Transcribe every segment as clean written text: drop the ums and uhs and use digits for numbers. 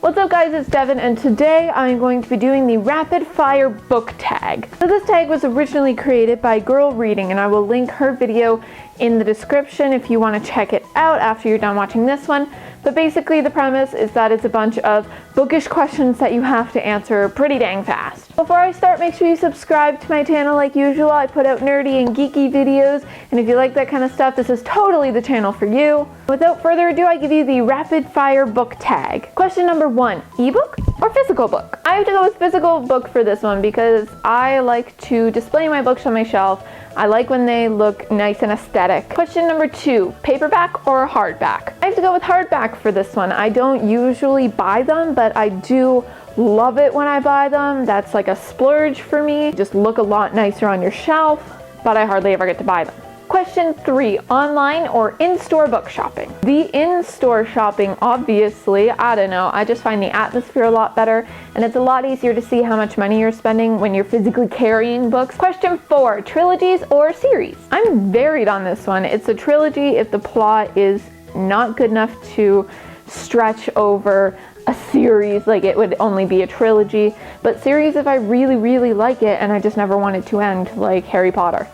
What's up guys, it's Devin, and today I'm going to be doing the rapid fire book tag. So this tag was originally created by Girl Reading, and I will link her video in the description if you want to check it out after you're done watching this one. But basically the premise is that it's a bunch of bookish questions that you have to answer pretty dang fast. Before I start, make sure you subscribe to my channel like usual. I put out nerdy and geeky videos, and if you like that kind of stuff, this is totally the channel for you. Without further ado, I give you the rapid fire book tag. Question number 1, ebook or physical book? I have to go with physical book for this one because I like to display my books on my shelf. I like when they look nice and aesthetic. Question number 2, paperback or hardback? I have to go with hardback for this one. I don't usually buy them, but I do love it when I buy them. That's like a splurge for me. Just look a lot nicer on your shelf, but I hardly ever get to buy them. Question 3, online or in-store book shopping? The in-store shopping, obviously. I don't know, I just find the atmosphere a lot better, and it's a lot easier to see how much money you're spending when you're physically carrying books. Question 4, trilogies or series? I'm varied on this one. It's a trilogy if the plot is not good enough to stretch over a series, like it would only be a trilogy, but series if I really like it and I just never want it to end, like Harry Potter.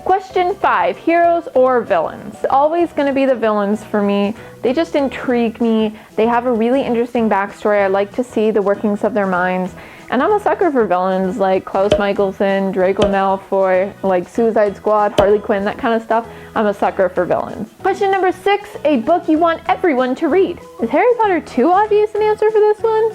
Question 5, heroes or villains? It's always going to be the villains for me. They just intrigue me. They have a really interesting backstory. I like to see the workings of their minds. And I'm a sucker for villains like Klaus Michelson, Draco Malfoy, like Suicide Squad, Harley Quinn, that kind of stuff. I'm a sucker for villains. Question number 6, a book you want everyone to read. Is Harry Potter too obvious an answer for this one?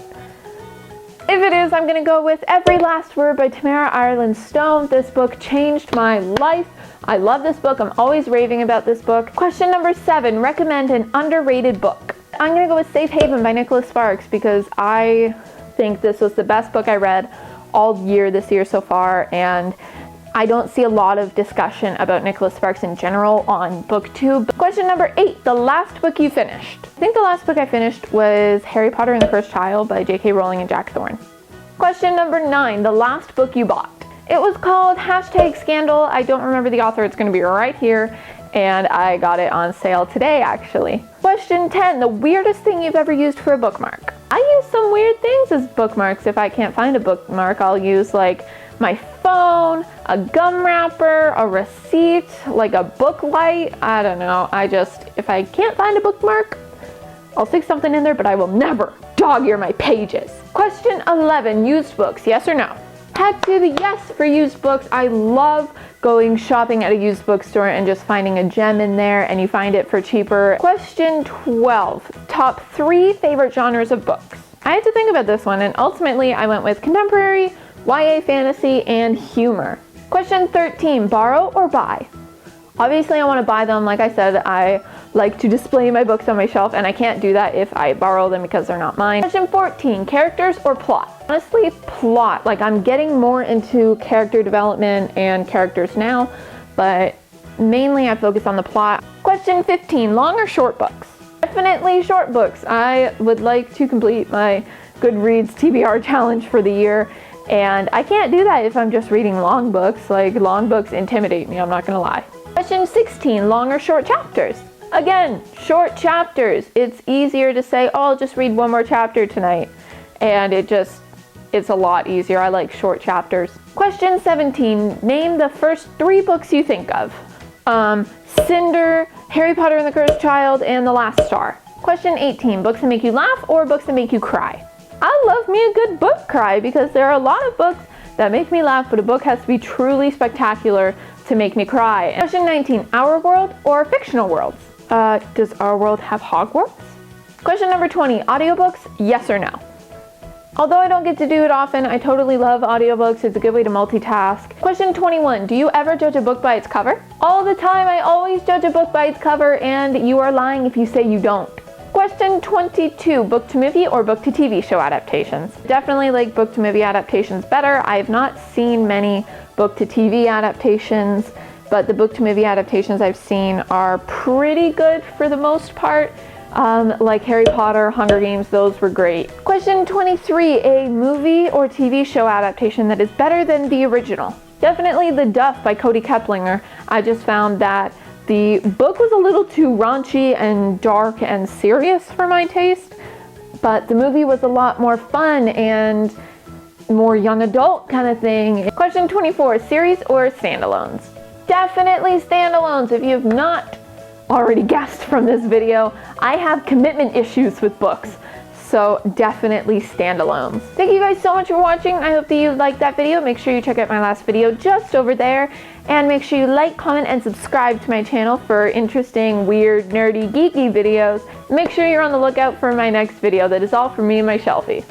If it is, I'm going to go with Every Last Word by Tamara Ireland Stone. This book changed my life. I love this book. I'm always raving about this book. Question number 7, recommend an underrated book. I'm going to go with Safe Haven by Nicholas Sparks because I think this was the best book I read all year this year so far, and I don't see a lot of discussion about Nicholas Sparks in general on BookTube. Question number 8, the last book you finished. I think the last book I finished was Harry Potter and the Cursed Child by J.K. Rowling and Jack Thorne. Question number 9, the last book you bought. It was called #Scandal. I don't remember the author. It's going to be right here, and I got it on sale today actually. Question 10, the weirdest thing you've ever used for a bookmark. I use some weird things as bookmarks. If I can't find a bookmark, I'll use like my phone, a gum wrapper, a receipt, like a book light. I don't know. If I can't find a bookmark, I'll stick something in there, but I will never dog-ear my pages. Question 11, used books, yes or no? Heck to the yes for used books. I love going shopping at a used bookstore and just finding a gem in there, and you find it for cheaper. Question 12, top 3 favorite genres of books. I had to think about this one, and ultimately I went with contemporary, YA fantasy, and humor. Question 13, borrow or buy? Obviously I want to buy them. Like I said, I like to display my books on my shelf, and I can't do that if I borrow them because they're not mine. Question 14, characters or plot? Honestly, plot. Like, I'm getting more into character development and characters now, but mainly I focus on the plot. Question 15, long or short books? Definitely short books. I would like to complete my Goodreads TBR challenge for the year, and I can't do that if I'm just reading long books. Like, long books intimidate me, I'm not gonna lie. Question 16, long or short chapters? Again, short chapters. It's easier to say, oh, I'll just read one more chapter tonight. And it's a lot easier. I like short chapters. Question 17, name the first 3 books you think of. Cinder, Harry Potter and the Cursed Child, and The Last Star. Question 18, books that make you laugh or books that make you cry? I love me a good book cry because there are a lot of books that make me laugh, but a book has to be truly spectacular to make me cry. Question 19, our world or fictional worlds? Does our world have Hogwarts? Question number 20, audiobooks, yes or no? Although I don't get to do it often, I totally love audiobooks. It's a good way to multitask. Question 21, do you ever judge a book by its cover? All the time, I always judge a book by its cover, and you are lying if you say you don't. Question 22, book to movie or book to TV show adaptations? Definitely like book to movie adaptations better. I have not seen many book to TV adaptations, but the book to movie adaptations I've seen are pretty good for the most part. Like Harry Potter, Hunger Games, those were great. Question 23, a movie or TV show adaptation that is better than the original? Definitely The Duff by Cody Keplinger. I just found that the book was a little too raunchy and dark and serious for my taste, but the movie was a lot more fun and more young adult kind of thing. Question 24, series or standalones? Definitely standalones. If you have not already guessed from this video, I have commitment issues with books, so definitely standalones. Thank you guys so much for watching. I hope that you liked that video. Make sure you check out my last video just over there, and make sure you like, comment, and subscribe to my channel for interesting, weird, nerdy, geeky videos. Make sure you're on the lookout for my next video. That is all from me and my Shelfie.